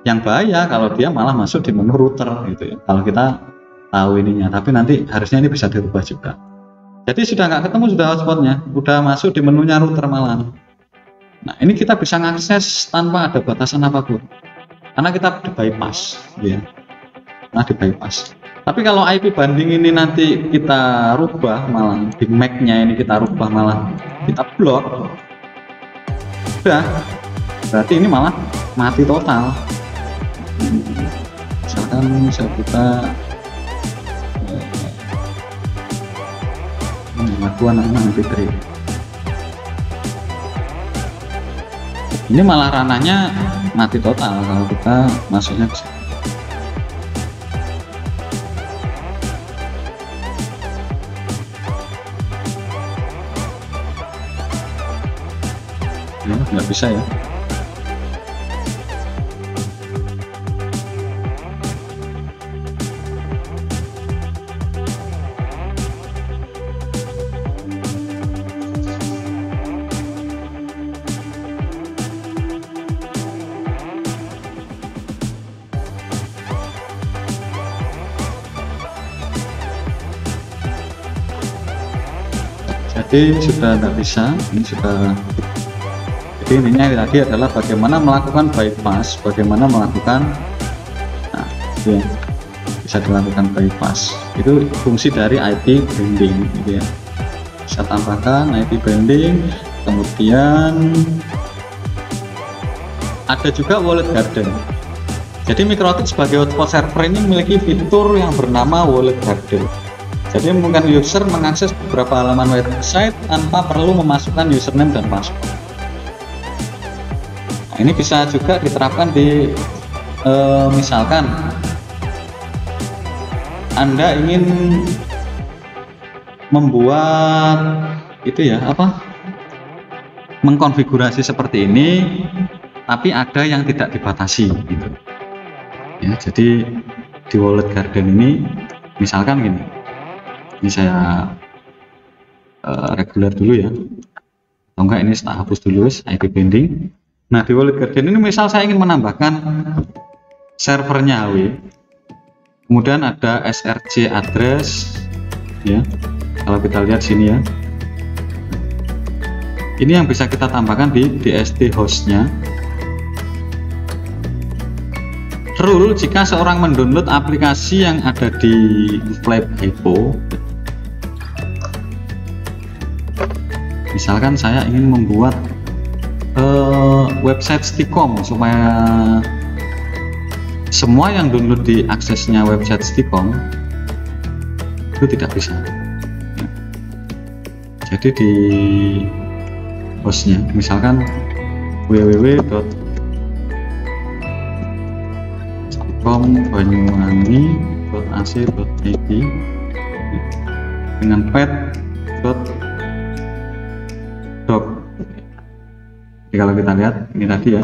Speaker 1: Yang bahaya kalau dia malah masuk di menu router gitu ya, kalau kita tahu ininya. Tapi nanti harusnya ini bisa dirubah juga. Jadi sudah nggak ketemu, sudah hotspotnya udah masuk di menunya router malah. Nah ini kita bisa mengakses tanpa ada batasan apapun karena kita di bypass ya. Nah di bypass. Tapi kalau IP banding ini nanti kita rubah, malah di MAC-nya ini kita rubah, malah kita blok, udah berarti ini malah mati total. Misalkan saya buka lagu anak-anak MP3, ini malah ranahnya mati total kalau kita masuknya ke sini. Nggak bisa ya. Jadi sudah nggak bisa, ini sudah. Jadi intinya tadi adalah bagaimana melakukan bypass, bagaimana melakukan, nah, ya. bisa dilakukan bypass. Itu fungsi dari IP branding gitu ya. Bisa tambahkan IP branding, kemudian ada juga Wallet Garden. Jadi MikroTik sebagai hotspot server ini memiliki fitur yang bernama Wallet Garden. Jadi memungkinkan user mengakses beberapa halaman website tanpa perlu memasukkan username dan password. Nah, ini bisa juga diterapkan di misalkan Anda ingin membuat itu ya mengkonfigurasi seperti ini, tapi ada yang tidak dibatasi gitu ya. Jadi di Wallet Garden ini misalkan gini, ini saya reguler dulu ya, atau enggak ini tak hapus dulu IP binding. Nah di Wallet Garden ini misal saya ingin menambahkan servernya HW, kemudian ada src address ya, kalau kita lihat sini ya, ini yang bisa kita tambahkan di DST hostnya. Rule jika seorang mendownload aplikasi yang ada di Flap Hypo, misalkan saya ingin membuat website Stikom supaya semua yang download di aksesnya website Stikom, itu tidak bisa. Jadi di hostnya misalkan www.stikom.banyuwangi.ac.id dengan pet.doc. Jadi kalau kita lihat ini tadi ya,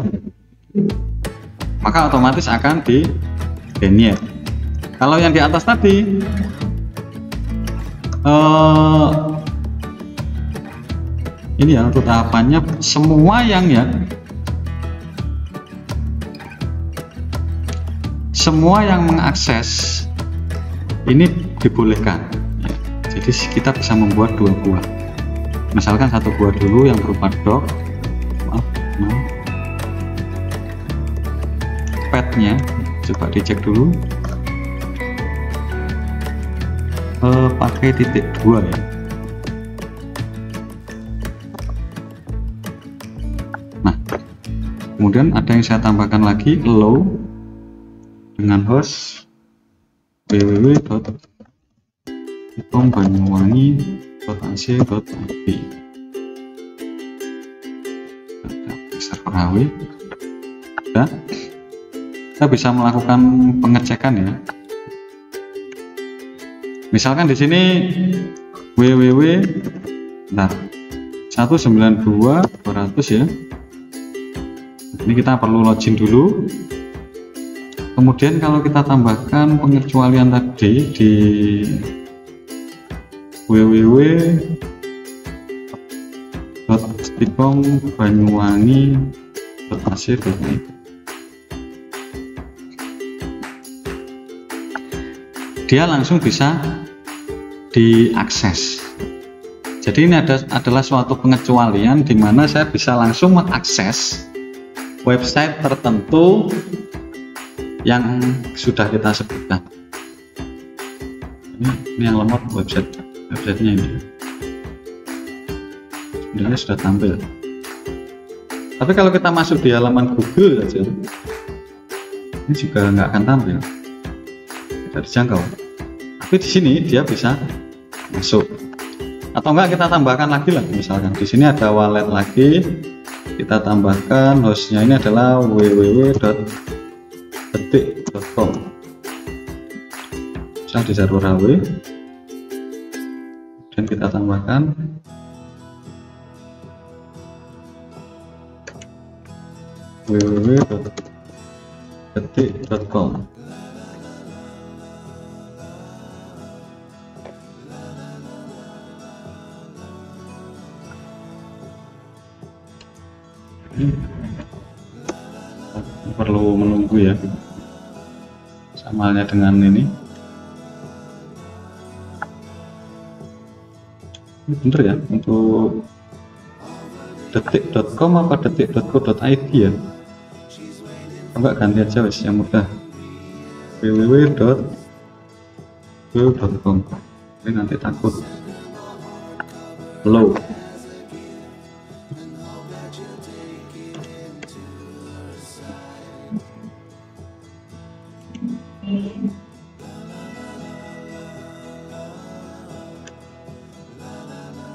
Speaker 1: maka otomatis akan di denied. Kalau yang di atas tadi ini ya untuk tahapannya, semua yang mengakses ini dibolehkan ya. Jadi kita bisa membuat 2 buah, misalkan 1 buah dulu yang berupa doc, petnya coba dicek dulu, pakai titik 2 ya. Nah kemudian ada yang saya tambahkan lagi, allow dengan host www.stikom.banyuwangi.ac.id, server HW. Nah, kita bisa melakukan pengecekan ya. Misalkan di sini www.192.200 ya. Ini kita perlu login dulu. Kemudian kalau kita tambahkan pengecualian tadi di www.stikom.banyuwangi.ac.id, dia langsung bisa diakses. Jadi ini adalah suatu pengecualian di mana saya bisa langsung mengakses website tertentu yang sudah kita sebutkan. Ini yang lemot websitenya ini. Sebenarnya sudah tampil. Tapi kalau kita masuk di halaman Google saja, ini juga nggak akan tampil, tidak dijangkau. Tapi di sini dia bisa masuk. Atau enggak kita tambahkan lagi lah, misalkan di sini ada wallet lagi, kita tambahkan hostnya ini adalah www.detik.com, bisa di server HW, dan kita tambahkan www.detik.com. Perlu menunggu ya, sama halnya dengan ini bener ya, untuk detik.com apa detik.co.id ya, enggak ganti aja wis yang mudah, www.detik.com. google.com. Ini nanti takut low.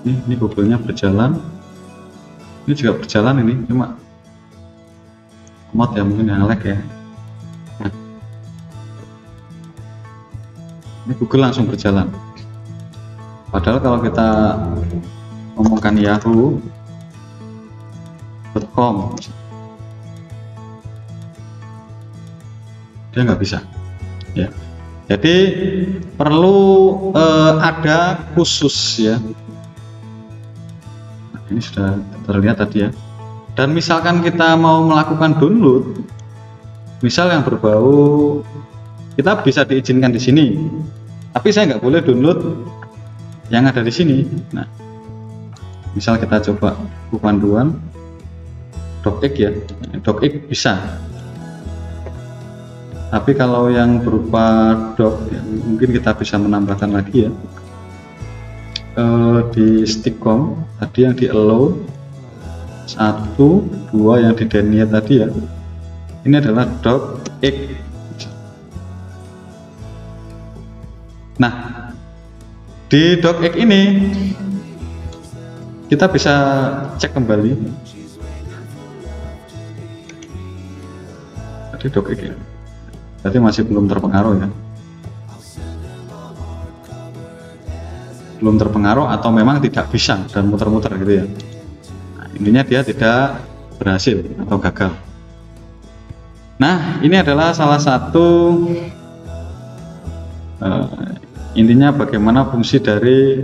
Speaker 1: Ini Google-nya berjalan, ini juga berjalan, ini cuma mod ya, mungkin yang lag ya. Nah, ini Google langsung berjalan, padahal kalau kita ngomongkan yahoo.com dia nggak bisa ya. Jadi perlu ada khusus ya. Ini sudah terlihat tadi ya. Dan misalkan kita mau melakukan download, misal yang berbau, kita bisa diizinkan di sini, tapi saya nggak boleh download yang ada di sini. Nah, misal kita coba panduan docx ya, docx bisa, tapi kalau yang berupa doc ya, mungkin kita bisa menambahkan lagi ya. Di stickcom tadi yang di allow 1, 2 yang di denied tadi ya, ini adalah docx. Nah, di docx ini kita bisa cek kembali tadi docx ya, berarti masih belum terpengaruh ya, belum terpengaruh atau memang tidak bisa dan muter-muter gitu ya. Nah, intinya dia tidak berhasil atau gagal. Nah, ini adalah salah satu intinya bagaimana fungsi dari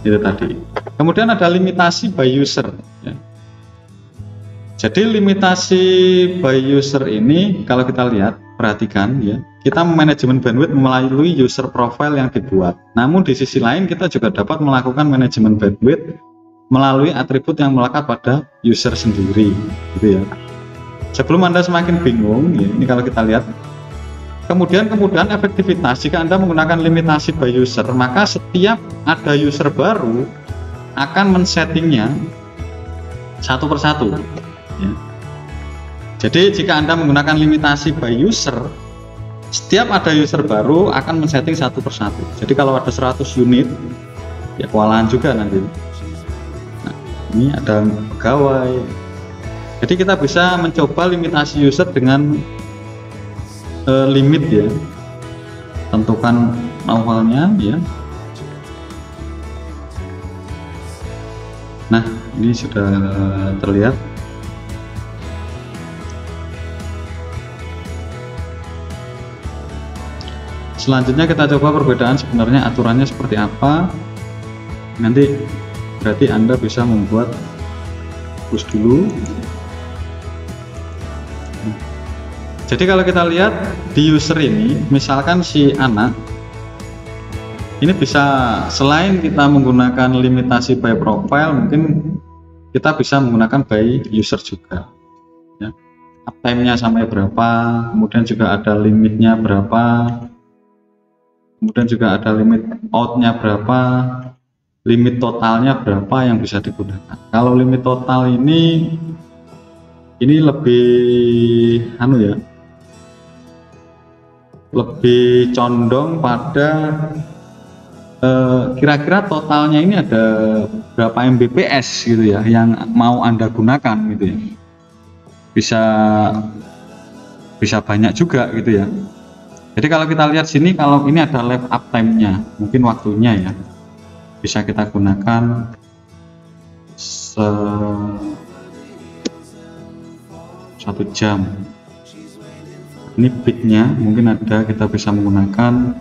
Speaker 1: itu tadi. Kemudian ada limitasi by user ya. Jadi limitasi by user ini kalau kita lihat, perhatikan ya, kita manajemen bandwidth melalui user profile yang dibuat. Namun di sisi lain kita juga dapat melakukan manajemen bandwidth melalui atribut yang melekat pada user sendiri, gitu ya. Sebelum Anda semakin bingung, ya, ini kalau kita lihat, kemudian efektivitas jika Anda menggunakan limitasi by user, maka setiap ada user baru akan men-settingnya satu persatu. Ya. Jadi jika Anda menggunakan limitasi by user, setiap ada user baru akan men-setting satu persatu. Jadi kalau ada 100 unit, ya kewalahan juga nanti. Nah, ini ada pegawai. Jadi kita bisa mencoba limitasi user dengan limit ya. Tentukan awalnya ya. Nah, ini sudah terlihat. Selanjutnya kita coba perbedaan sebenarnya aturannya seperti apa. Nanti berarti Anda bisa membuat push dulu. Jadi kalau kita lihat di user ini, misalkan si anak ini bisa, selain kita menggunakan limitasi by profile, mungkin kita bisa menggunakan by user juga ya. Uptime-nya sampai berapa, kemudian juga ada limitnya berapa, kemudian juga ada limit out-nya berapa, limit totalnya berapa yang bisa digunakan. Kalau limit total ini lebih lebih condong pada kira-kira totalnya ini ada berapa Mbps gitu ya yang mau Anda gunakan gitu ya. Bisa banyak juga gitu ya. Jadi kalau kita lihat sini, kalau ini ada live uptime-nya, mungkin waktunya ya bisa kita gunakan 1 jam. Ini bitnya mungkin ada, kita bisa menggunakan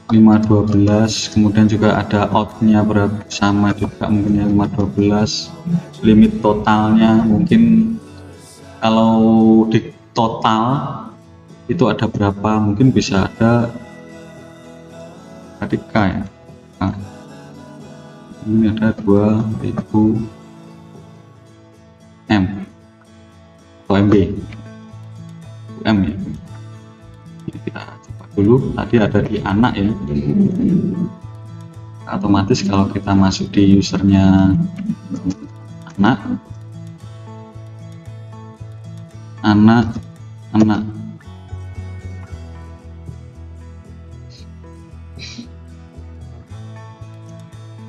Speaker 1: 512, kemudian juga ada outnya berapa, sama juga mungkin ya 512. Limit totalnya mungkin kalau di total itu ada berapa, mungkin bisa ada K ya. Nah, ini ada 2000 M atau MB M ya. Jadi kita coba dulu, tadi ada di anak ya, otomatis kalau kita masuk di usernya anak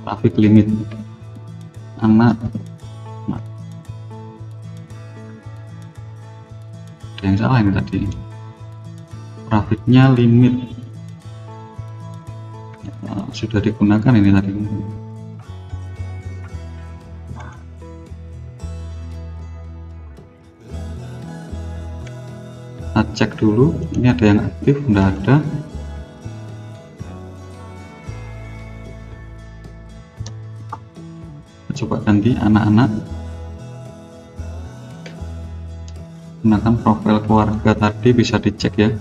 Speaker 1: traffic limit anak. Ada yang salah ini tadi, trafficnya limit sudah digunakan ini tadi. Kita cek dulu, ini ada yang aktif, enggak ada. Coba ganti anak-anak, gunakan profil keluarga tadi, bisa dicek ya,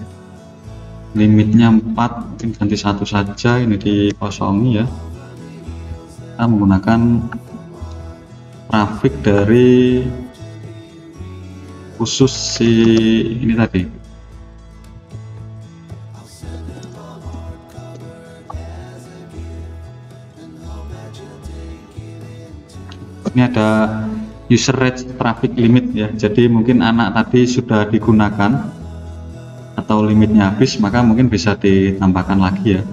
Speaker 1: limitnya 4, mungkin ganti 1 saja, ini dikosongi ya. Kita menggunakan traffic dari khusus si ini tadi. Ini ada user rate traffic limit ya, jadi mungkin anak tadi sudah digunakan atau limitnya habis, maka mungkin bisa ditambahkan lagi ya.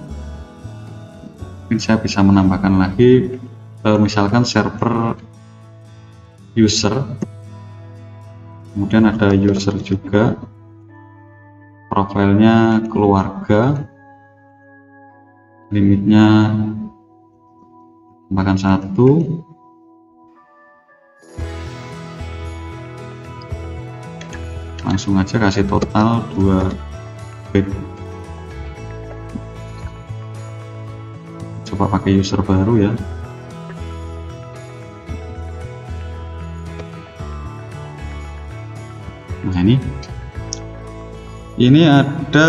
Speaker 1: Mungkin saya bisa menambahkan lagi misalkan server user, kemudian ada user juga, profilnya keluarga, limitnya tambahkan 1, langsung aja kasih total 2 bit. Coba pakai user baru ya. Nah ini ada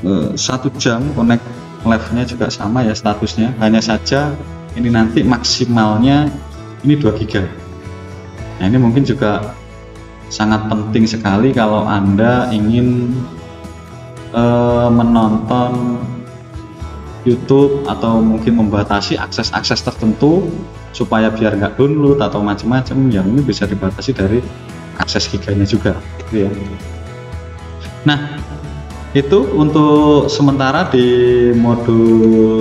Speaker 1: 1 jam connect live-nya juga sama ya statusnya, hanya saja ini nanti maksimalnya ini 2 GB. Nah ini mungkin juga sangat penting sekali kalau Anda ingin menonton YouTube atau mungkin membatasi akses-akses tertentu supaya biar nggak download atau macam-macam, yang ini bisa dibatasi dari akses giganya juga gitu ya. Nah itu untuk sementara di modul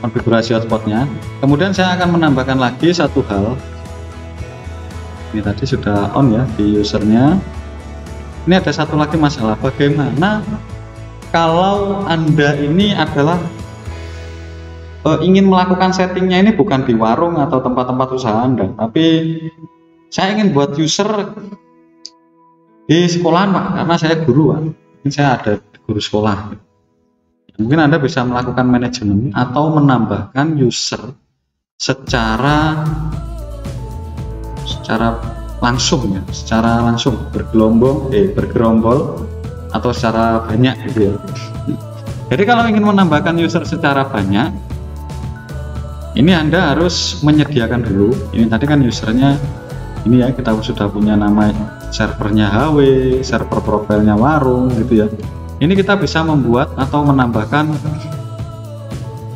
Speaker 1: konfigurasi hotspotnya. Kemudian saya akan menambahkan lagi satu hal. Ini tadi sudah on ya di usernya. Ini ada satu lagi masalah, bagaimana kalau Anda ini adalah ingin melakukan settingnya ini bukan di warung atau tempat-tempat usaha Anda, tapi saya ingin buat user di sekolahan Pak, karena saya guru Pak. Ini saya ada guru sekolah. Mungkin Anda bisa melakukan manajemen atau menambahkan user secara langsung ya, secara langsung bergerombol atau secara banyak gitu ya. Jadi kalau ingin menambahkan user secara banyak, ini Anda harus menyediakan dulu. Ini tadi kan usernya ini ya, kita sudah punya nama servernya HW, server profilnya warung gitu ya. Ini kita bisa membuat atau menambahkan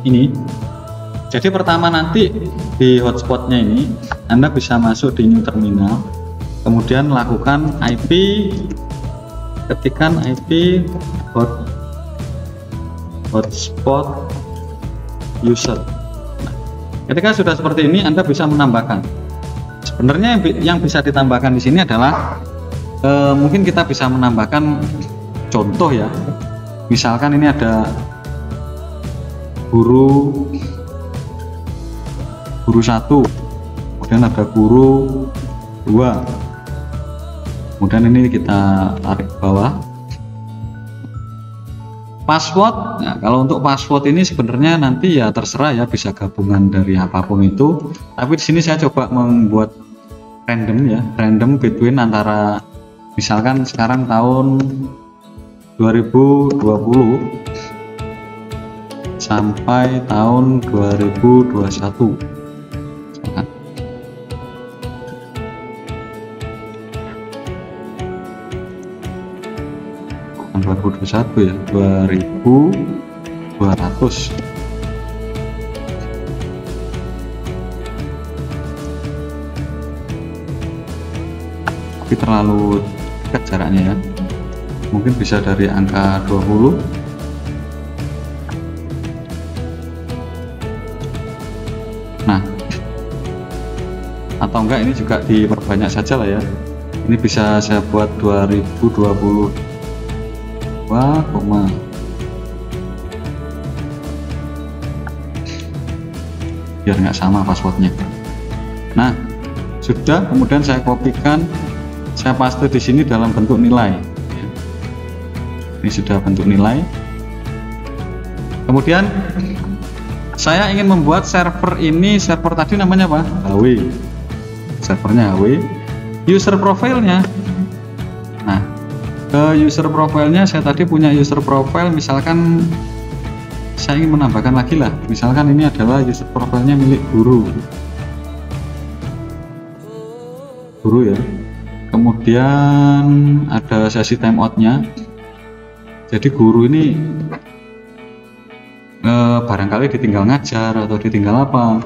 Speaker 1: ini. Jadi pertama nanti di hotspotnya ini Anda bisa masuk di new terminal, kemudian lakukan IP, ketikkan IP hotspot user. Nah, ketika sudah seperti ini Anda bisa menambahkan. Sebenarnya yang bisa ditambahkan di sini adalah mungkin kita bisa menambahkan contoh ya. Misalkan ini ada guru 1, kemudian ada guru 2, kemudian ini kita tarik ke bawah. Password, nah, kalau untuk password ini sebenarnya nanti ya terserah ya, bisa gabungan dari apapun itu, tapi di sini saya coba membuat random ya, random between antara misalkan sekarang tahun 2020 sampai tahun 2021. 2021 2021 ya, 2200. Tapi terlalu dekat jaraknya ya, mungkin bisa dari angka 20. Nah, atau enggak ini juga diperbanyak saja lah ya, ini bisa saya buat 2022, biar nggak sama passwordnya. Nah, sudah, kemudian saya kopikan, saya paste di sini dalam bentuk nilai. Ini sudah bentuk nilai. Kemudian saya ingin membuat server ini, server tadi namanya apa? HW. Servernya HW. User profile-nya. Nah, ke user profile-nya saya tadi punya user profile, misalkan saya ingin menambahkan lagi lah. Misalkan ini adalah user profile-nya milik guru. Guru ya. Kemudian ada sesi timeout-nya. Jadi guru ini barangkali ditinggal ngajar atau ditinggal apa,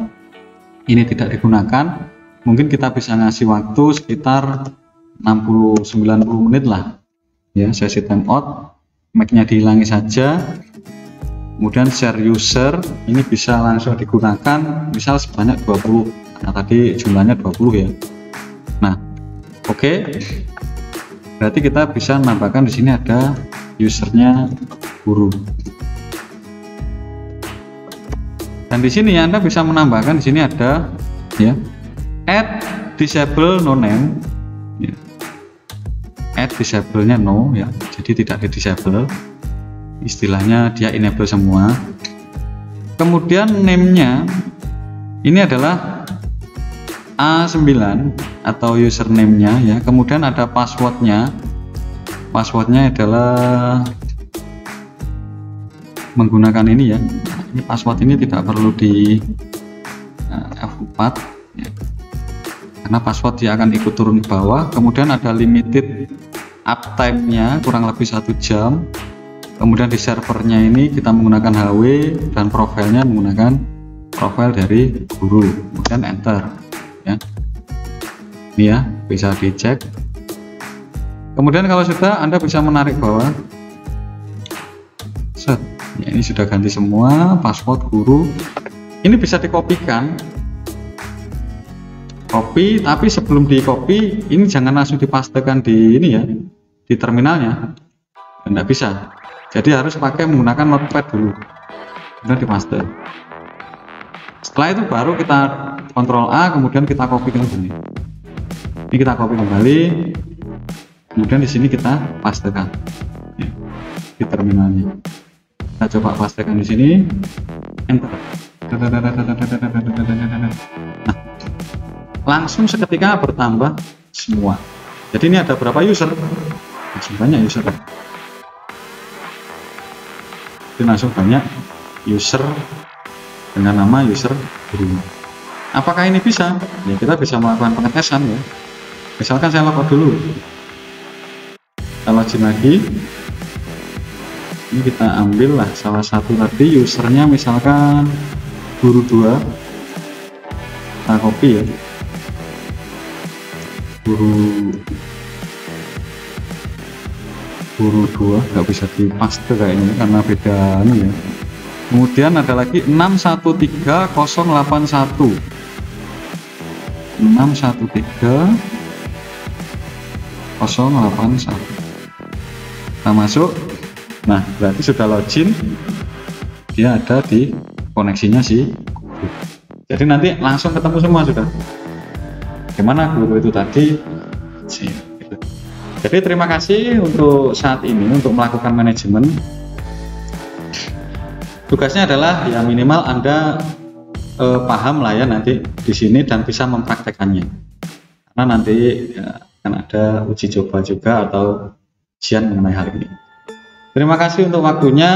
Speaker 1: ini tidak digunakan, mungkin kita bisa ngasih waktu sekitar 60-90 menit lah ya, sesi timeout, mic-nya dihilangi saja, kemudian share user ini bisa langsung digunakan, misal sebanyak 20, nah tadi jumlahnya 20 ya. Nah, oke. Berarti kita bisa menambahkan di sini ada usernya guru. Dan di sini Anda bisa menambahkan, di sini ada ya, add disable no name ya. Add disable-nya no ya, jadi tidak di disable, istilahnya dia enable semua. Kemudian name-nya ini adalah A9 atau username-nya ya. Kemudian ada passwordnya, passwordnya adalah menggunakan ini ya. Ini password ini tidak perlu di F4 ya, karena password dia akan ikut turun ke bawah. Kemudian ada limited uptime-nya kurang lebih 1 jam. Kemudian di servernya ini kita menggunakan HW dan profilnya menggunakan profil dari guru. Kemudian enter ya. Ini ya, bisa dicek. Kemudian kalau sudah, Anda bisa menarik bawah. Set. Ya, ini sudah ganti semua password guru. Ini bisa dikopikan, copy, tapi sebelum di copy ini jangan langsung dipastekan di ini ya, di terminalnya, tidak bisa. Jadi harus pakai menggunakan notepad dulu, kemudian dipaste. Setelah itu baru kita Ctrl A, kemudian kita copy ke sini. Ini kita copy kembali, kemudian di sini kita pastekan ya, di terminalnya. Kita coba pastekan di sini, enter. Nah, langsung seketika bertambah semua. Jadi ini ada berapa user? Langsung banyak user. Jadi langsung banyak user dengan nama user guru. Apakah ini bisa? Ya, kita bisa melakukan pengetesan ya. Misalkan saya logout dulu. Kita login lagi. Ini kita ambil lah salah satu tadi usernya, misalkan guru 2, kita copy ya, guru 2 nggak bisa dipaste kayaknya karena beda ini ya. Kemudian ada lagi 613081 613081, kita masuk. Nah, berarti sudah login, dia ada di koneksinya sih. Jadi nanti langsung ketemu semua sudah. Gimana guru itu tadi? Jadi terima kasih untuk saat ini untuk melakukan manajemen. Tugasnya adalah ya minimal Anda paham lah ya nanti di sini dan bisa mempraktekannya. Karena nanti ya, akan ada uji coba juga atau ujian mengenai hal ini. Terima kasih untuk waktunya.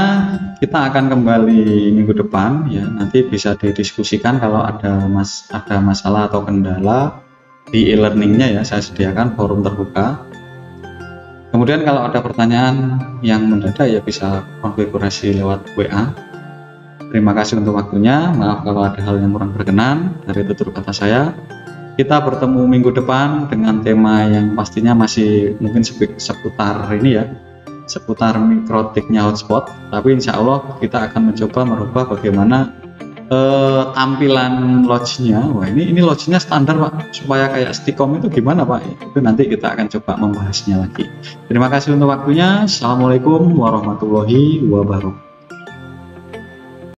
Speaker 1: Kita akan kembali minggu depan ya. Nanti bisa didiskusikan kalau ada masalah atau kendala di e-learningnya ya. Saya sediakan forum terbuka. Kemudian kalau ada pertanyaan yang mendadak ya bisa konfigurasi lewat WA. Terima kasih untuk waktunya. Maaf kalau ada hal yang kurang berkenan dari tutur kata saya. Kita bertemu minggu depan dengan tema yang pastinya masih mungkin seputar ini ya, seputar mikrotiknya hotspot. Tapi insya Allah kita akan mencoba merubah bagaimana tampilan lodge-nya. Wah, ini lodge-nya standar Pak, supaya kayak Stikom itu gimana Pak? Itu nanti kita akan coba membahasnya lagi. Terima kasih untuk waktunya. Assalamualaikum warahmatullahi wabarakatuh.